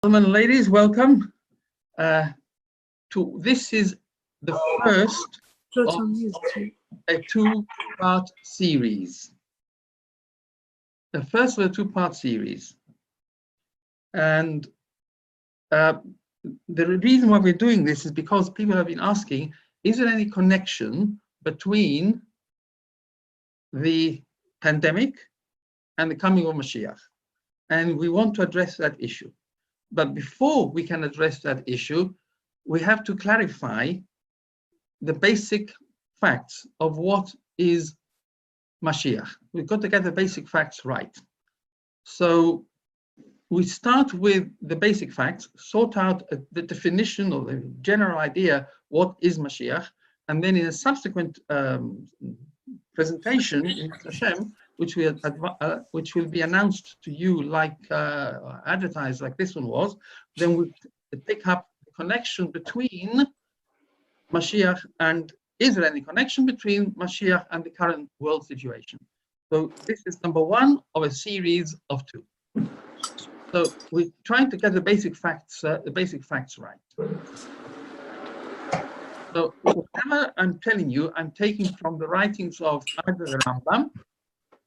Gentlemen and ladies, welcome to this is the first of a two-part series. The first of a two-part series. And the reason why we're doing this is because people have been asking, is there any connection between the pandemic and the coming of Mashiach? And we want to address that issue. But before we can address that issue, we have to clarify the basic facts of what is Mashiach. We've got to get the basic facts right. So we start with the basic facts, sort out the definition or the general idea, what is Mashiach, and then in a subsequent presentation in Hashem, which will be announced to you like advertised like this one was, then we pick up the connection between Mashiach and is there any connection between Mashiach and the current world situation? So this is number one of a series of two. So we're trying to get the basic facts right. So whatever I'm telling you, I'm taking from the writings of either the Rambam,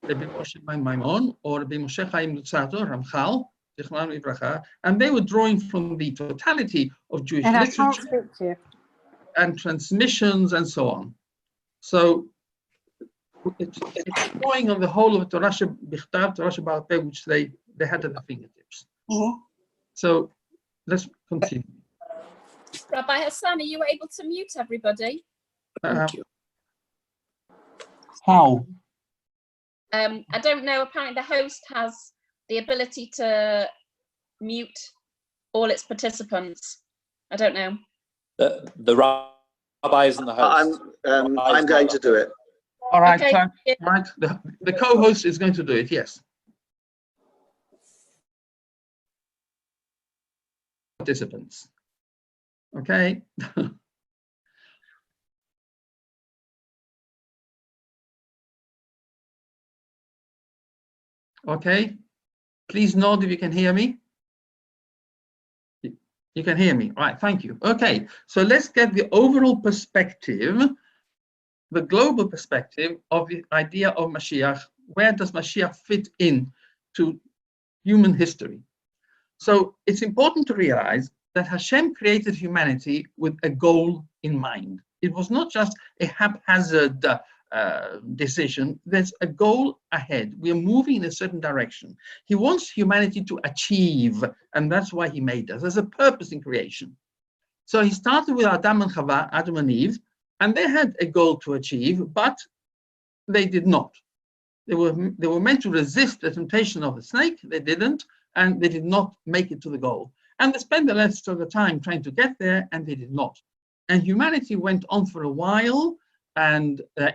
Rabbi Moshe Maimon, or Rabbi Moshe Chaim Lutzato, Ramchal, Zichron Livracha, and they were drawing from the totality of Jewish literature and transmissions and so on. So it's drawing on the whole of Torah Bichtav, Torah Baal Peh, which they had at their fingertips. So let's continue. Rabbi Hassan, are you able to mute everybody? Thank you. How? I don't know. Apparently, the host has the ability to mute all its participants. I don't know. The rabbi isn't the host. I'm going to do it. All right, Okay. Right. The co-host is going to do it. Yes. Participants. Okay. Okay. Please nod if you can hear me. You can hear me. All right. Thank you. Okay. So let's get the overall perspective, the global perspective of the idea of Mashiach. Where does Mashiach fit in to human history? So it's important to realize that Hashem created humanity with a goal in mind. It was not just a haphazard decision. There's a goal ahead. We are moving in a certain direction. He wants humanity to achieve, and that's why he made us. There's a purpose in creation. So he started with Adam and Chava, Adam and Eve, and they had a goal to achieve, but they did not. They were meant to resist the temptation of the snake. They didn't, and they did not make it to the goal. And they spent the rest of the time trying to get there, and they did not. And humanity went on for a while, and the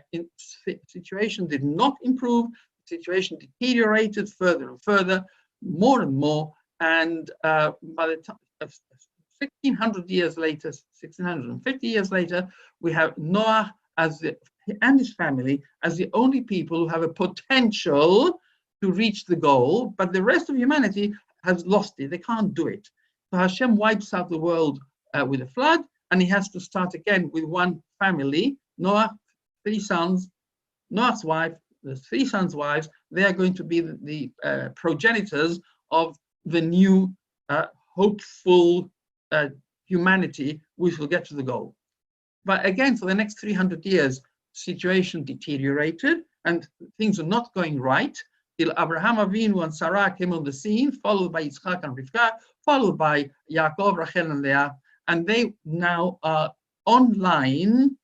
situation did not improve. The situation deteriorated further and further, more and more. And by the time 1,600 years later, 1,650 years later, we have Noah and his family as the only people who have a potential to reach the goal, but the rest of humanity has lost it. They can't do it. So Hashem wipes out the world with a flood, and he has to start again with one family. Noah, 3 sons, Noah's wife, the 3 sons' wives, they are going to be the progenitors of the new hopeful humanity, which will get to the goal. But again, for the next 300 years, situation deteriorated and things are not going right till Avraham Avinu and Sarah came on the scene, followed by Yitzchak and Rivka, followed by Yaakov, Rachel, and Leah, and they now are online,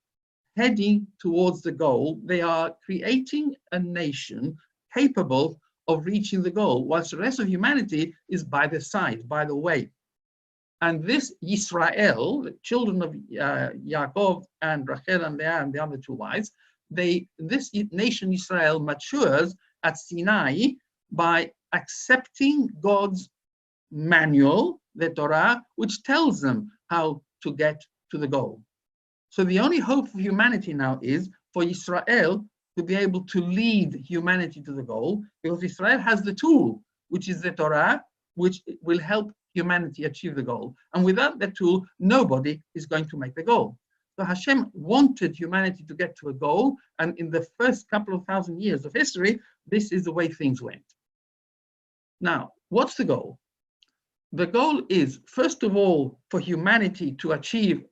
heading towards the goal. They are creating a nation capable of reaching the goal, whilst the rest of humanity is by the side, by the way. And this Yisrael, the children of Yaakov and Rachel and Leah and the other 2 wives, this nation Israel matures at Sinai by accepting God's manual, the Torah, which tells them how to get to the goal. So the only hope for humanity now is for Israel to be able to lead humanity to the goal, because Israel has the tool, which is the Torah, which will help humanity achieve the goal. And without that tool, nobody is going to make the goal. So Hashem wanted humanity to get to a goal. And in the first couple of thousand years of history, this is the way things went. Now, what's the goal? The goal is, first of all, for humanity to achieve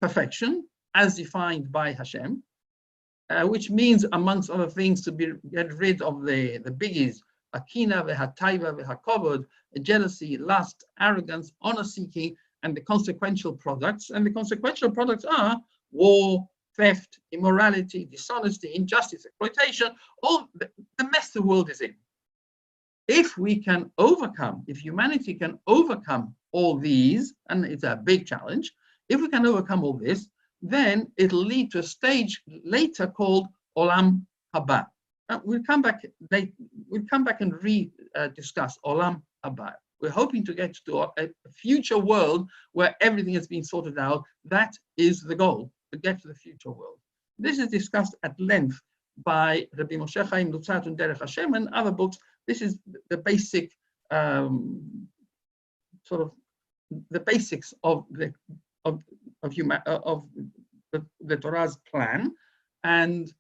perfection as defined by Hashem, which means, amongst other things, to get rid of the biggies, akina, v'hataiva, v'hakovod, jealousy, lust, arrogance, honor-seeking, and the consequential products. And the consequential products are war, theft, immorality, dishonesty, injustice, exploitation, all the mess the world is in. If we can overcome, if humanity can overcome all these, and it's a big challenge, if we can overcome all this, then it'll lead to a stage later called Olam Haba. We'll come back and discuss Olam Haba. We're hoping to get to a future world where everything has been sorted out. That is the goal, to get to the future world. This is discussed at length by Rabbi Moshe Chaim Lutzat and Derech Hashem and other books. This is the basic sort of the basics of the Torah's plan, and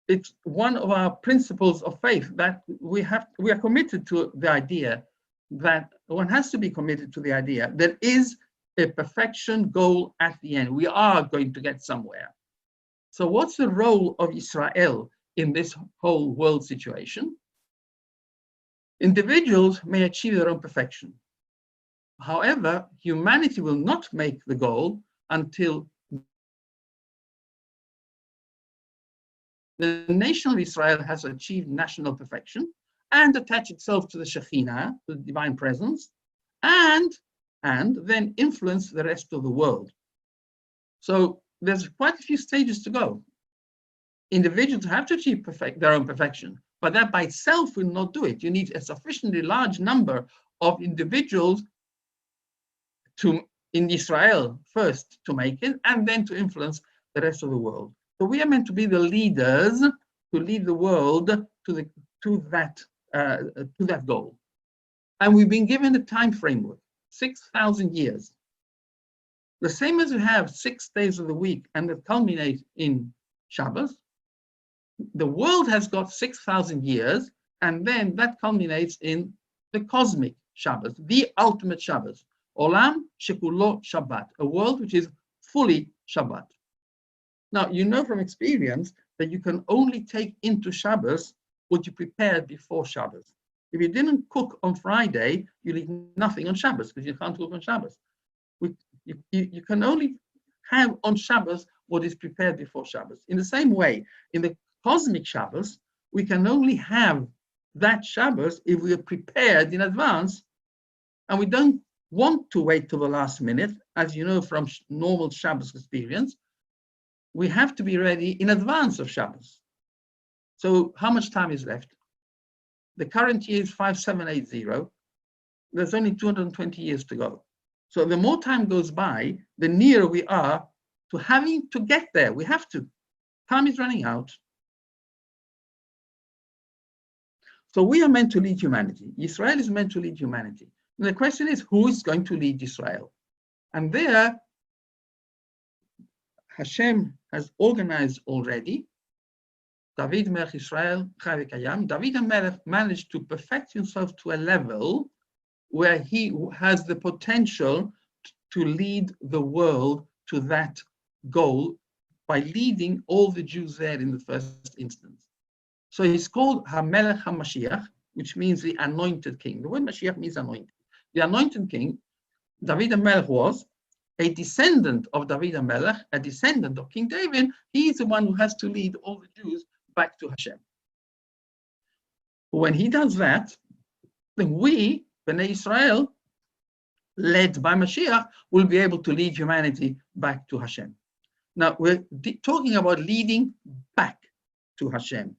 it's one of our principles of faith that we are committed to the idea that one has to be committed to the idea there is a perfection goal at the end. We are going to get somewhere. So what's the role of Israel in this whole world situation? Individuals may achieve their own perfection. However, humanity will not make the goal until the nation of Israel has achieved national perfection and attached itself to the Shekhinah, the divine presence, and then influence the rest of the world. So there's quite a few stages to go. Individuals have to achieve their own perfection, but that by itself will not do it. You need a sufficiently large number of individuals in Israel first to make it, and then to influence the rest of the world. So we are meant to be the leaders to lead the world to that goal. And we've been given a time framework, 6,000 years. The same as we have 6 days of the week and that culminate in Shabbos, the world has got 6,000 years, and then that culminates in the cosmic Shabbos, the ultimate Shabbos. Olam shekulo Shabbat, a world which is fully Shabbat. Now, you know from experience that you can only take into Shabbos what you prepared before Shabbos. If you didn't cook on Friday, you'll eat nothing on Shabbos because you can't cook on Shabbos. You can only have on Shabbos what is prepared before Shabbos. In the same way, in the cosmic Shabbos, we can only have that Shabbos if we are prepared in advance, and we don't want to wait till the last minute, as you know from normal Shabbos experience. We have to be ready in advance of Shabbos. So how much time is left? The current year is 5780. There's only 220 years to go. So the more time goes by, the nearer we are to having to get there. We have to. Time is running out. So we are meant to lead humanity. Israel is meant to lead humanity. And the question is, who is going to lead Israel? And there, Hashem has organized already. David Melech Israel, Chai V'Kayam. David Melech managed to perfect himself to a level where he has the potential to lead the world to that goal by leading all the Jews there in the first instance. So he's called HaMelech HaMashiach, which means the anointed king. The word Mashiach means anointed. The anointed king, David HaMelech, was a descendant of David HaMelech, a descendant of King David. He's the one who has to lead all the Jews back to Hashem. When he does that, then we, Bnei Israel, led by Mashiach, will be able to lead humanity back to Hashem. Now, we're talking about leading back to Hashem.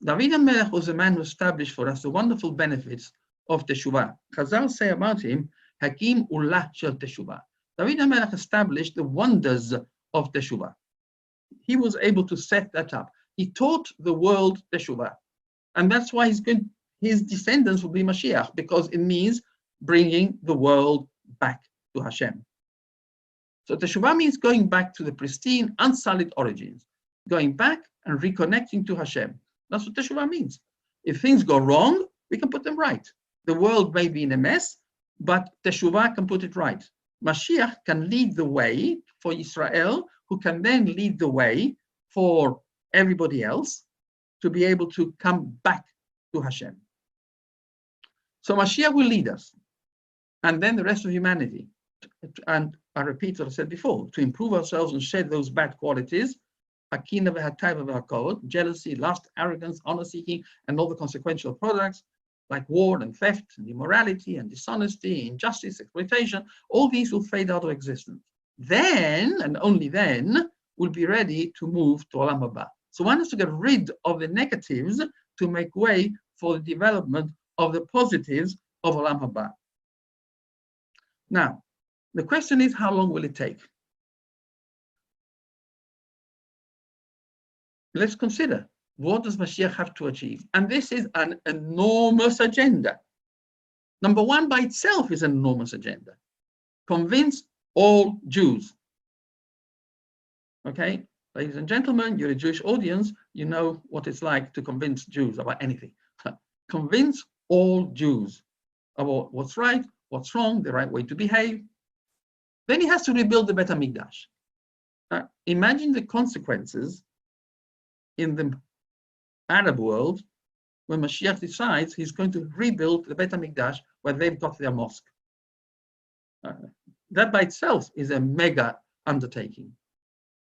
David HaMelech was a man who established for us the wonderful benefits of Teshuvah. Chazal say about him, Hakim Ullah Shel Teshuvah. David HaMelech established the wonders of Teshuvah. He was able to set that up. He taught the world Teshuvah. And that's why his descendants will be Mashiach, because it means bringing the world back to Hashem. So Teshuvah means going back to the pristine, unsullied origins, going back and reconnecting to Hashem. That's what Teshuvah means. If things go wrong, we can put them right. The world may be in a mess, but Teshuvah can put it right. Mashiach can lead the way for Israel, who can then lead the way for everybody else to be able to come back to Hashem. So Mashiach will lead us, and then the rest of humanity. And I repeat what I said before, to improve ourselves and shed those bad qualities, jealousy, lust, arrogance, honor-seeking, and all the consequential products like war and theft and immorality and dishonesty, injustice, exploitation, all these will fade out of existence. Then, and only then, we'll be ready to move to Olam Haba. So one has to get rid of the negatives to make way for the development of the positives of Olam Haba. Now, the question is, how long will it take? Let's consider, what does Mashiach have to achieve? And this is an enormous agenda. Number one by itself is an enormous agenda. Convince all Jews. Okay, ladies and gentlemen, you're a Jewish audience, you know what it's like to convince Jews about anything. Convince all Jews about what's right, what's wrong, the right way to behave. Then he has to rebuild the Bet HaMikdash. Imagine the consequences in the Arab world when Mashiach decides he's going to rebuild the Bet HaMikdash where they've got their mosque. That by itself is a mega undertaking.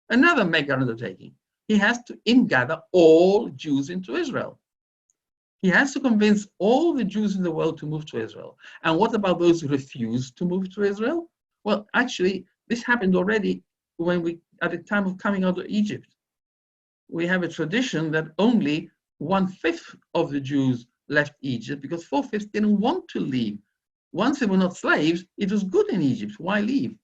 Another mega undertaking. He has to ingather all Jews into Israel. He has to convince all the Jews in the world to move to Israel. And what about those who refuse to move to Israel? Well, actually, this happened already when at the time of coming out of Egypt. We have a tradition that only 1/5 of the Jews left Egypt because 4/5 didn't want to leave. Once they were not slaves, it was good in Egypt. Why leave?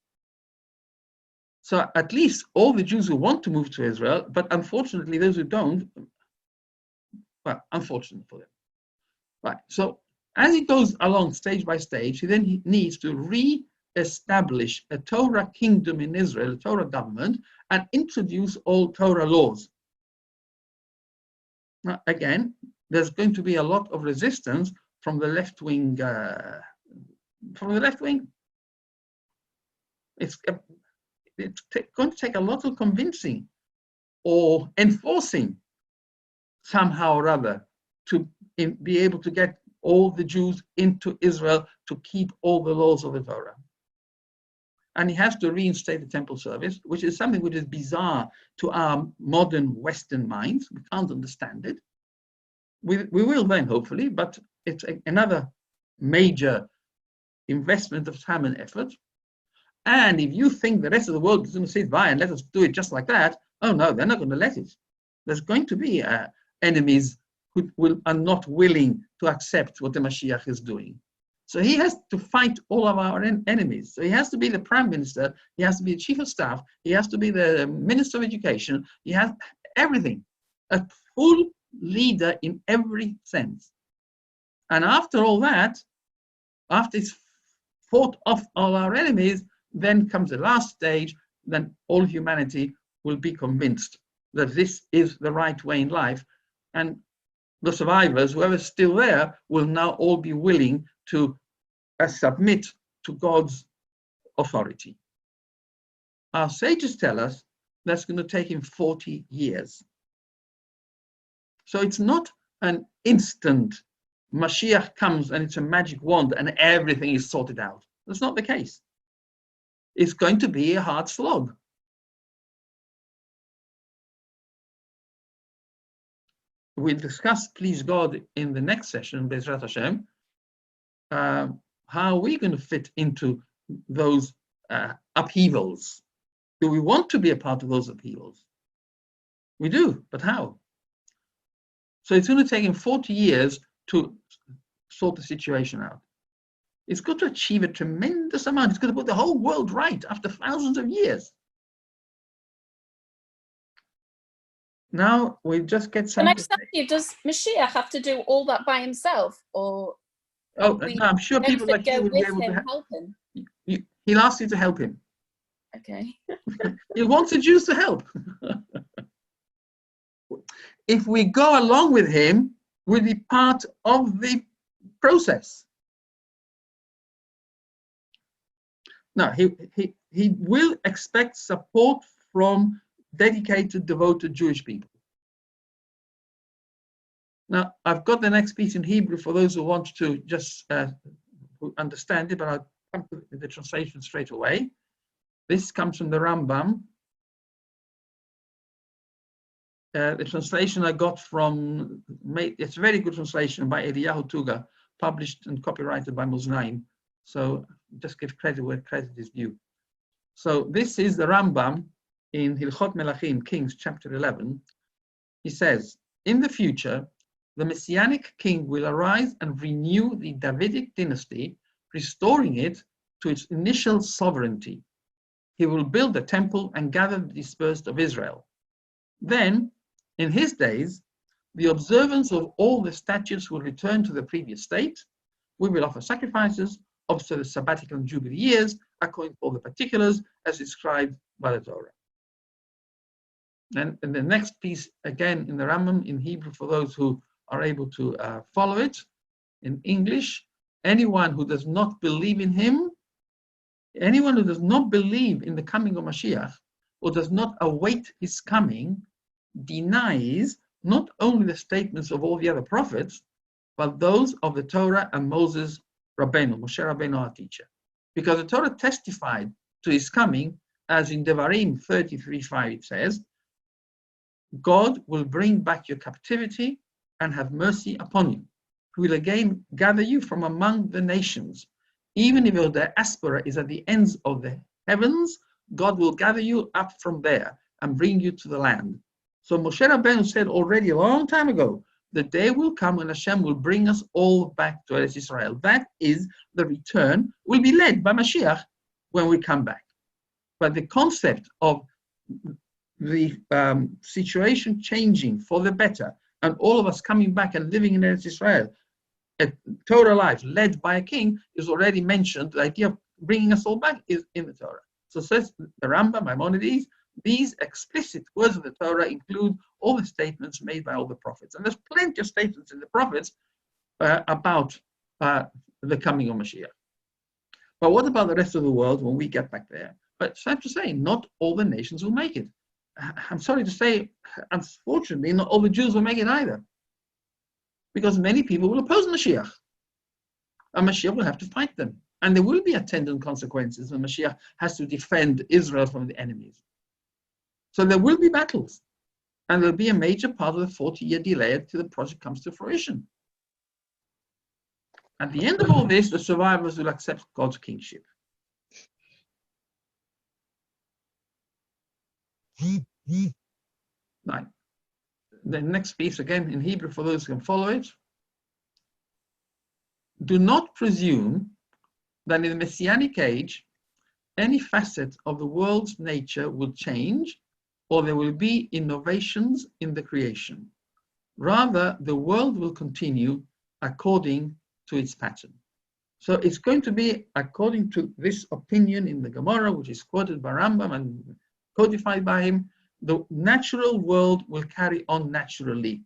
So at least all the Jews who want to move to Israel, but unfortunately those who don't, well, unfortunate for them. Right. So as it goes along stage by stage, he needs to re-establish a Torah kingdom in Israel, a Torah government, and introduce all Torah laws. Now, again, there's going to be a lot of resistance from the left wing. It's going to take a lot of convincing or enforcing somehow or other to be able to get all the Jews into Israel to keep all the laws of the Torah. And he has to reinstate the temple service, which is something which is bizarre to our modern Western minds. We can't understand it. We will then, hopefully, but it's another major investment of time and effort. And if you think the rest of the world is going to sit by and let us do it just like that, oh no, they're not going to let it. There's going to be enemies who are not willing to accept what the Mashiach is doing. So he has to fight all of our enemies. So he has to be the prime minister, he has to be the chief of staff, he has to be the minister of education, he has everything, a full leader in every sense. And after all that, after he's fought off all our enemies, then comes the last stage, then all humanity will be convinced that this is the right way in life. And the survivors, whoever's still there, will now all be willing to submit to God's authority. Our sages tell us that's going to take him 40 years. So it's not an instant Mashiach comes and it's a magic wand and everything is sorted out. That's not the case. It's going to be a hard slog. We'll discuss, please God, in the next session, Bezrat Hashem, how are we going to fit into those upheavals? Do we want to be a part of those upheavals? We do, but how? So it's going to take him 40 years to sort the situation out. It's got to achieve a tremendous amount. It's got to put the whole world right after thousands of years. Now we just get some. Can I ask you, does Mashiach have to do all that by himself, or Oh, I'm sure those people that like you go will be with able to him help him. He'll ask you to help him. Okay. He wants the Jews to help. If we go along with him, we'll be part of the process. Now, he will expect support from dedicated, devoted Jewish people. Now, I've got the next piece in Hebrew for those who want to just understand it, but I'll come to the translation straight away. This comes from the Rambam. The translation I got from, it's a very good translation by Eliyahu Tuga, published and copyrighted by Muznaim. So just give credit where credit is due. So this is the Rambam in Hilchot Melachim, Kings, chapter 11. He says, in the future, the Messianic king will arise and renew the Davidic dynasty, restoring it to its initial sovereignty. He will build a temple and gather the dispersed of Israel. Then, in his days, the observance of all the statutes will return to the previous state. We will offer sacrifices, observe the sabbatical and jubilee years, according to all the particulars as described by the Torah. And the next piece, again in the Rambam, in Hebrew, for those who are able to follow it, in English, anyone who does not believe in him, anyone who does not believe in the coming of Mashiach, or does not await his coming, denies not only the statements of all the other prophets, but those of the Torah and Moses Rabbeinu, Moshe Rabbeinu, our teacher. Because the Torah testified to his coming, as in Devarim 33:5 it says, God will bring back your captivity and have mercy upon you. He will again gather you from among the nations. Even if your diaspora is at the ends of the heavens, God will gather you up from there and bring you to the land. So Moshe Rabbeinu said already a long time ago, the day will come when Hashem will bring us all back to Eretz Israel. That is the return, will be led by Mashiach when we come back. But the concept of the situation changing for the better and all of us coming back and living in Eretz Israel, a Torah life led by a king, is already mentioned. The idea of bringing us all back is in the Torah. So says the Rambam, Maimonides, these explicit words of the Torah include all the statements made by all the prophets. And there's plenty of statements in the prophets about the coming of Mashiach. But what about the rest of the world when we get back there? But it's sad to say, not all the nations will make it. I'm sorry to say, unfortunately, not all the Jews will make it either. Because many people will oppose Mashiach. And Mashiach will have to fight them. And there will be attendant consequences when Mashiach has to defend Israel from the enemies. So there will be battles. And there'll be a major part of the 40-year delay until the project comes to fruition. At the end of all this, the survivors will accept God's kingship. Right. The next piece, again in Hebrew, for those who can follow it. Do not presume that in the Messianic age, any facet of the world's nature will change, or there will be innovations in the creation. Rather, the world will continue according to its pattern. So it's going to be according to this opinion in the Gemara, which is quoted by Rambam and codified by him. The natural world will carry on naturally.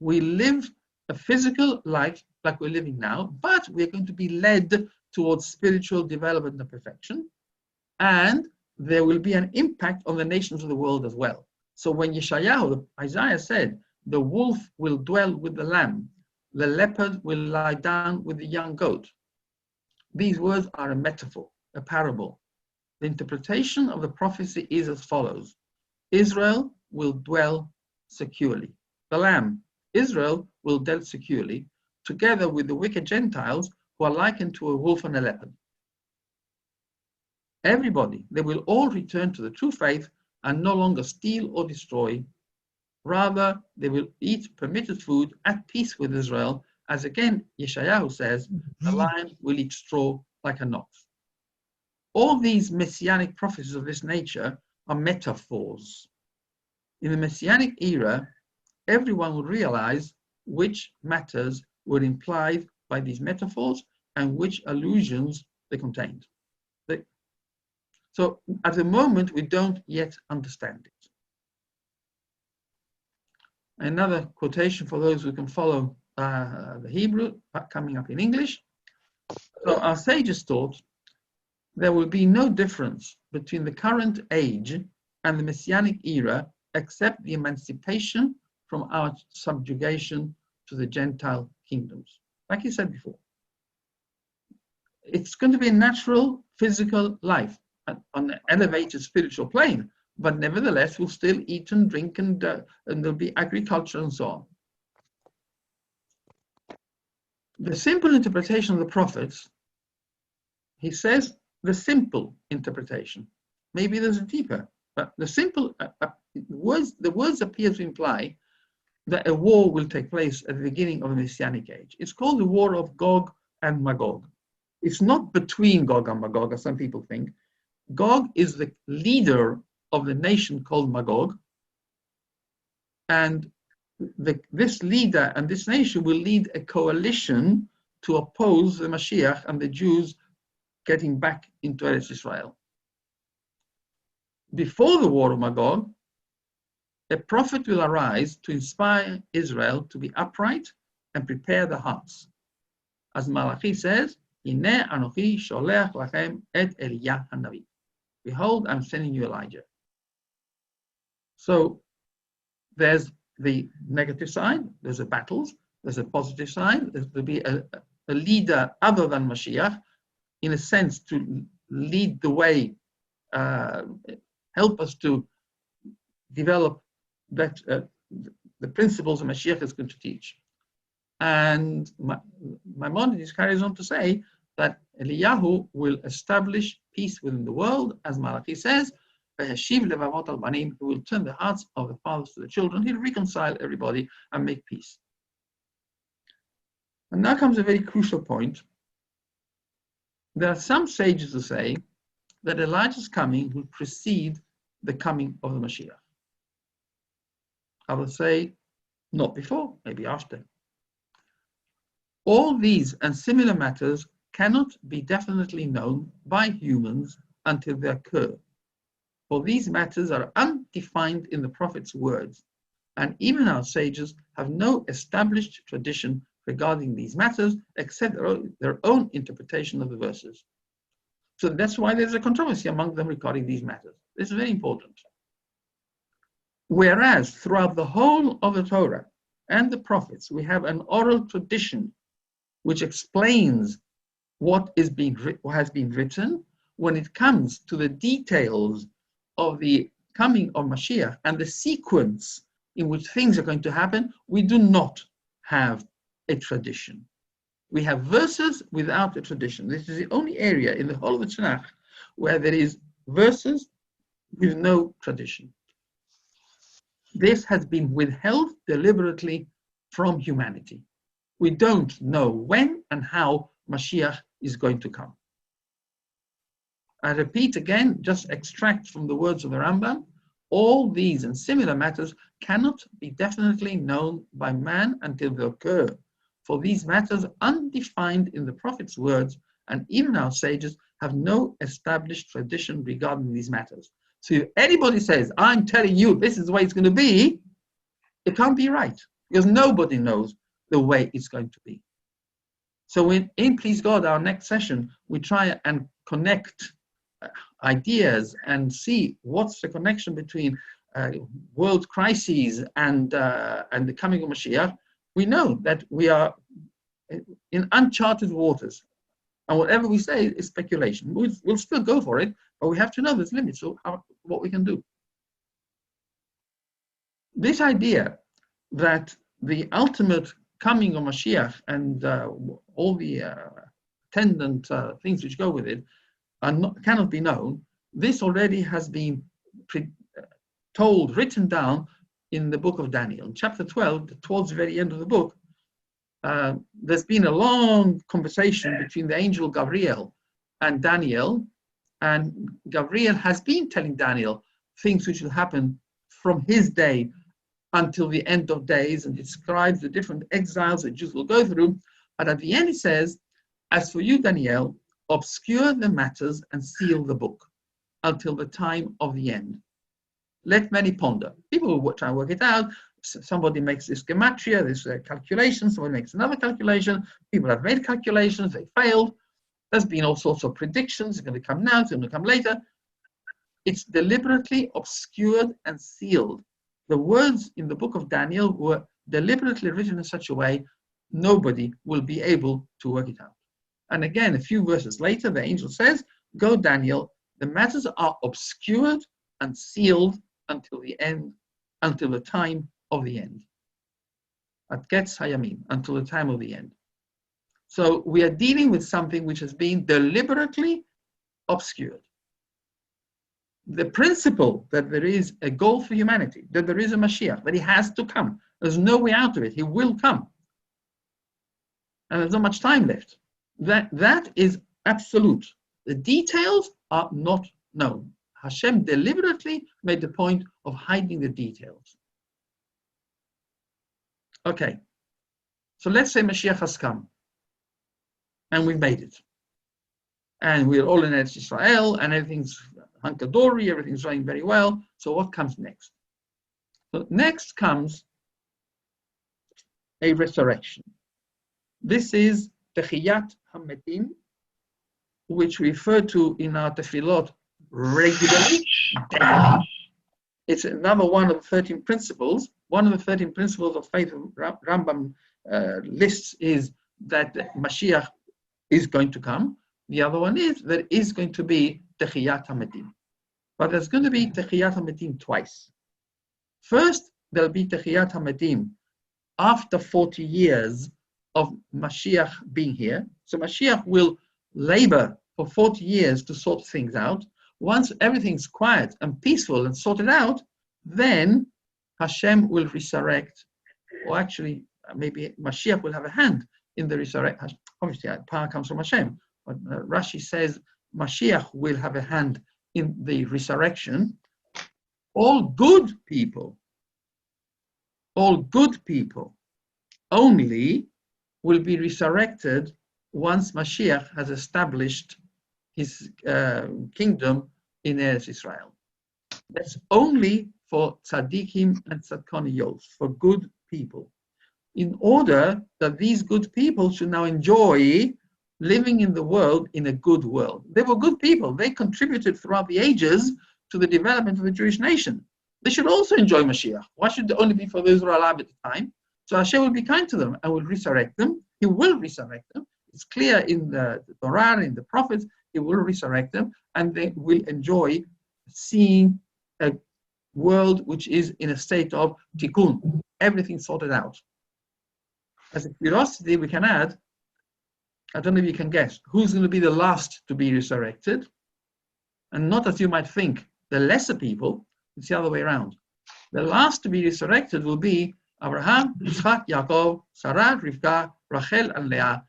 We live a physical life like we're living now, but we're going to be led towards spiritual development and perfection. And there will be an impact on the nations of the world as well. So when Isaiah said, the wolf will dwell with the lamb, the leopard will lie down with the young goat. These words are a metaphor, a parable. The interpretation of the prophecy is as follows. Israel will dwell securely. The lamb, Israel, will dwell securely, together with the wicked Gentiles who are likened to a wolf and a leopard. Everybody, they will all return to the true faith and no longer steal or destroy. Rather, they will eat permitted food at peace with Israel, as again Yeshayahu says, the lion will eat straw like an ox. All these messianic prophecies of this nature are metaphors. In the messianic era, everyone will realize which matters were implied by these metaphors and which allusions they contained. So at the moment, we don't yet understand it. Another quotation for those who can follow the Hebrew, coming up in English. So our sages thought there will be no difference between the current age and the Messianic era except the emancipation from our subjugation to the Gentile kingdoms. Like you said before, it's going to be a natural physical life on an elevated spiritual plane, but nevertheless we'll still eat and drink, and there'll be agriculture and so on. The simple interpretation of the prophets, he says, the simple interpretation. Maybe there's a deeper, but the simple the words appear to imply that a war will take place at the beginning of the Messianic age. It's called the war of Gog and Magog. It's not between Gog and Magog, as some people think. Gog is the leader of the nation called Magog, and this leader and this nation will lead a coalition to oppose the Mashiach and the Jews getting back into Eretz Israel. Before the war of Magog, a prophet will arise to inspire Israel to be upright and prepare the hearts. As Malachi says, Hineh anochi sholech lachem et Eliyah hanavi. Behold, I'm sending you Elijah. So there's the negative side, there's the battles, there's a positive side, there'll be a leader other than Mashiach, in a sense, to lead the way, help us to develop that, the principles that Mashiach is going to teach. And Maimonides carries on to say that Eliyahu will establish peace within the world, as Malachi says, who will turn the hearts of the fathers to the children. He'll reconcile everybody and make peace. And now comes a very crucial point. There are some sages who say that Elijah's coming will precede the coming of the Mashiach. Others say not before, maybe after. All these and similar matters cannot be definitely known by humans until they occur. For these matters are undefined in the prophet's words, and even our sages have no established tradition regarding these matters except their own interpretation of the verses. So that's why there's a controversy among them regarding these matters. This is very important. Whereas throughout the whole of the Torah and the prophets, we have an oral tradition which explains what has been written. When it comes to the details of the coming of Mashiach and the sequence in which things are going to happen, we do not have a tradition. We have verses without a tradition. This is the only area in the whole of the Tanakh where there is verses with no tradition. This has been withheld deliberately from humanity. We don't know when and how Mashiach is going to come. I repeat again, just extract from the words of the Rambam, all these and similar matters cannot be definitely known by man until they occur. For these matters undefined in the prophet's words, and even our sages have no established tradition regarding these matters. So if anybody says, I'm telling you this is the way it's going to be, it can't be right, because nobody knows the way it's going to be. So in Please God, our next session, we try and connect ideas and see what's the connection between world crises and the coming of Mashiach. We know that we are in uncharted waters, and whatever we say is speculation. We'll still go for it, but we have to know there's limits to what we can do. This idea that the ultimate coming of Mashiach and all the attendant things which go with it cannot be known, this already has been written down in the book of Daniel. In chapter 12, towards the very end of the book, there's been a long conversation between the angel Gabriel and Daniel, and Gabriel has been telling Daniel things which will happen from his day until the end of days, and describes the different exiles that Jews will go through. And at the end it says, as for you, Daniel, obscure the matters and seal the book until the time of the end. Let many ponder. People will try and work it out. Somebody makes this gematria, this calculation, somebody makes another calculation. People have made calculations, they failed. There's been all sorts of predictions. It's going to come now, it's going to come later. It's deliberately obscured and sealed. The words in the book of Daniel were deliberately written in such a way nobody will be able to work it out. And again, a few verses later, the angel says, go, Daniel, the matters are obscured and sealed until the end, until the time of the end. At Ketz Hayamin, until the time of the end. So we are dealing with something which has been deliberately obscured. The principle that there is a goal for humanity, that there is a Mashiach, that he has to come. There's no way out of it. He will come. And there's not much time left. That is absolute. The details are not known. Hashem deliberately made the point of hiding the details. Okay. So let's say Mashiach has come. And we've made it. And we're all in Eretz Israel, and everything's hunky-dory, everything's running very well. So what comes next? So next comes a resurrection. This is Techiyat HaMetim, which we refer to in our tefillot regularly, daily. It's another one of the 13 principles. One of the 13 principles of faith Rambam lists is that Mashiach is going to come. The other one is there is going to be Techiyat HaMetim. But there's going to be Techiyat HaMetim twice. First, there'll be Techiyat HaMetim after 40 years of Mashiach being here. So Mashiach will labor for 40 years to sort things out. Once everything's quiet and peaceful and sorted out, then Hashem will resurrect, or actually maybe Mashiach will have a hand in the resurrection. Obviously, power comes from Hashem. But Rashi says Mashiach will have a hand in the resurrection. All good people only will be resurrected once Mashiach has established his kingdom in Eretz Israel. That's only for tzaddikim and tzadkoniyos, for good people, in order that these good people should now enjoy living in the world in a good world. They were good people. They contributed throughout the ages to the development of the Jewish nation. They should also enjoy Mashiach. Why should it only be for those who are alive at the time? So Hashem will be kind to them and will resurrect them. He will resurrect them. It's clear in the Torah, in the prophets, he will resurrect them, and they will enjoy seeing a world which is in a state of tikkun, everything sorted out. As a curiosity, we can add, I don't know if you can guess, who's going to be the last to be resurrected? And not as you might think, the lesser people, it's the other way around. The last to be resurrected will be Abraham, Yitzchak, Yaakov, Sarah, Rivka, Rachel, and Leah.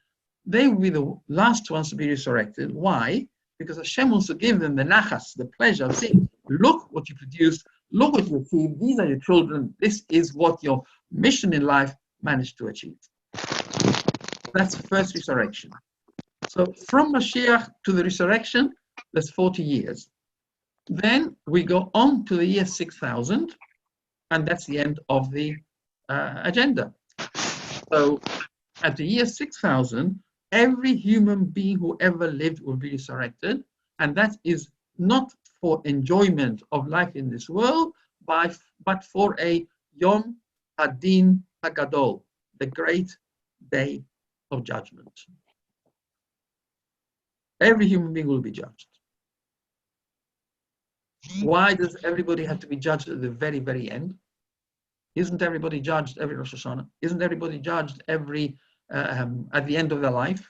They will be the last ones to be resurrected. Why? Because Hashem wants to give them the nachas, the pleasure of seeing, look what you produced, look what you achieved, these are your children, this is what your mission in life managed to achieve. That's the first resurrection. So from Mashiach to the resurrection, there's 40 years. Then we go on to the year 6000, and that's the end of the agenda. So at the year 6000, every human being who ever lived will be resurrected, and that is not for enjoyment of life in this world, but for a Yom Hadin Hagadol, the great day of judgment. Every human being will be judged. Why does everybody have to be judged at the very, very end? Isn't everybody judged every Rosh Hashanah? Isn't everybody judged every at the end of their life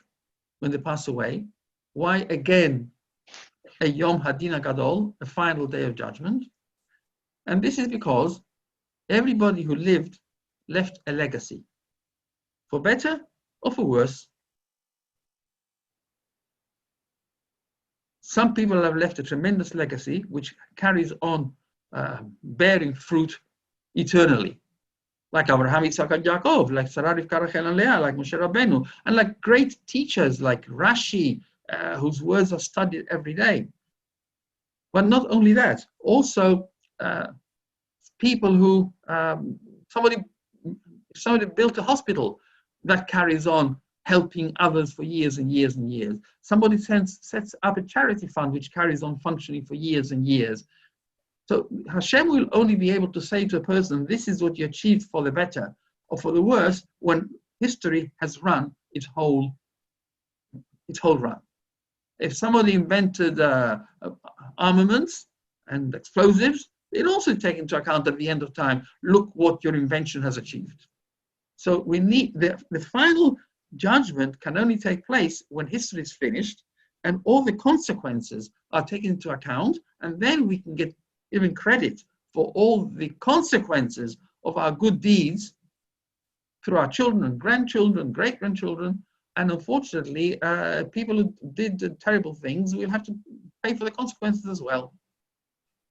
when they pass away? Why again a Yom Hadin Gadol, a final day of judgment? And this is because everybody who lived left a legacy, for better or for worse. Some people have left a tremendous legacy which carries on bearing fruit eternally. like Avraham, Isaac, and Yaakov, like Sarah, Rivka, Rachel, and Leah, like Moshe Rabbeinu, and like great teachers like Rashi, whose words are studied every day. But not only that, also people who, somebody built a hospital that carries on helping others for years and years and years. Somebody sets up a charity fund which carries on functioning for years and years. So Hashem will only be able to say to a person, this is what you achieved for the better or for the worse, when history has run its whole run. If somebody invented armaments and explosives, they'd also take into account at the end of time, look what your invention has achieved. So we need the final judgment can only take place when history is finished and all the consequences are taken into account, and then we can get even credit for all the consequences of our good deeds through our children and grandchildren, great-grandchildren, and unfortunately, people who did terrible things will have to pay for the consequences as well.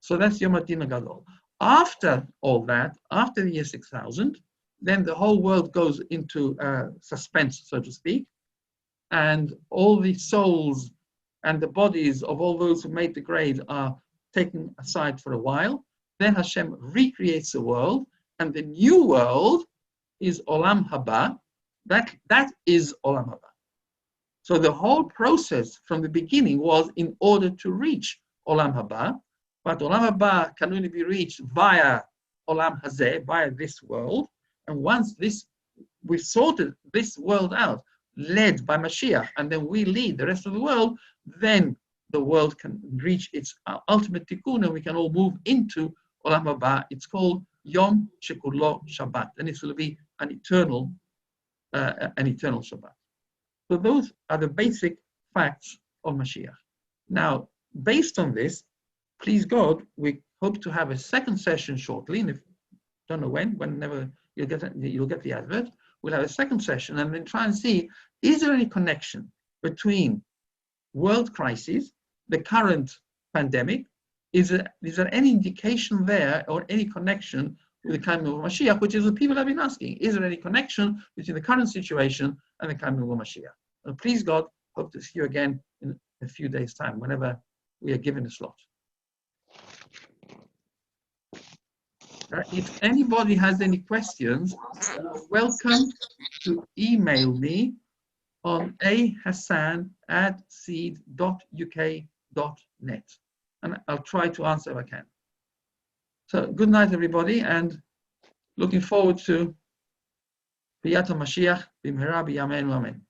So that's Yom HaDin HaGadol. After all that, after the year 6000, then the whole world goes into suspense, so to speak, and all the souls and the bodies of all those who made the grade are taken aside for a while. Then Hashem recreates the world, and the new world is Olam Haba. That is Olam Haba. So the whole process from the beginning was in order to reach Olam Haba, but Olam Haba can only be reached via Olam Hazeh, via this world. And once we've sorted this world out, led by Mashiach, and then we lead the rest of the world, then the world can reach its ultimate tikkun, and we can all move into Olam Haba. It's called Yom Shekulo Shabbat, and it will be an eternal Shabbat. So those are the basic facts of Mashiach. Now, based on this, please God, we hope to have a second session shortly, and if don't know whenever you'll get the advert. We'll have a second session and then try and see, is there any connection between world crises, the current pandemic? Is there any indication there or any connection with the coming of Mashiach, which is what people have been asking? Is there any connection between the current situation and the coming of Mashiach? And please God, hope to see you again in a few days' time, whenever we are given a slot. If anybody has any questions, welcome to email me on ahassan@seed.uk.net, and I'll try to answer if I can. So good night, everybody, and looking forward to Biyat HaMashiach b'mehera b'yameinu amen.